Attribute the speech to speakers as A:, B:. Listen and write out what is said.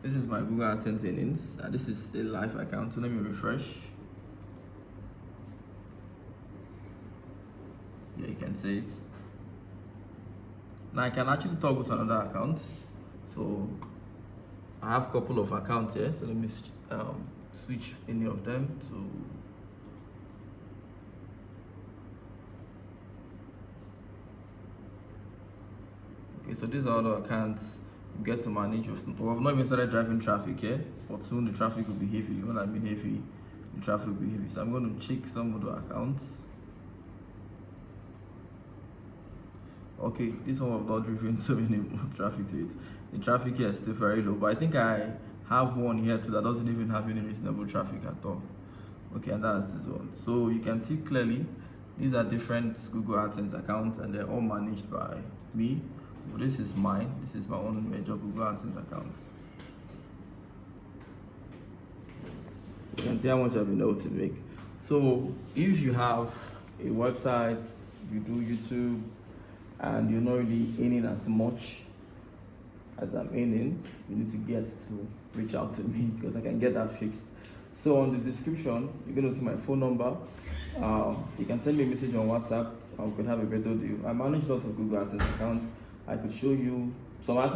A: This is my Google Adsense earnings. This is a live account, so let me refresh. Yeah, you can see it. Now I can actually toggle to another account. So I have a couple of accounts here, so let me switch any of them to so these are other accounts you get to manage. We've not even started driving traffic here, but soon the traffic will be heavy. When I mean heavy, the traffic will be heavy. So I'm going to check some of the accounts. Okay, this one I've not driven so many traffic to it. The traffic here is still very low, but I think I have one here too that doesn't even have any reasonable traffic at all. Okay, and that's this one. So you can see clearly these are different Google AdSense accounts and they're all managed by me. This is mine. This is my own major Google AdSense account. You can see how much I've been able to make. So if you have a website, you do YouTube, and you're not really earning as much as I'm earning, you need to get to reach out to me because I can get that fixed. So on the description, you're going to see my phone number. You can send me a message on WhatsApp and we could have a better deal. I manage lots of Google AdSense accounts. I could show you some AdSense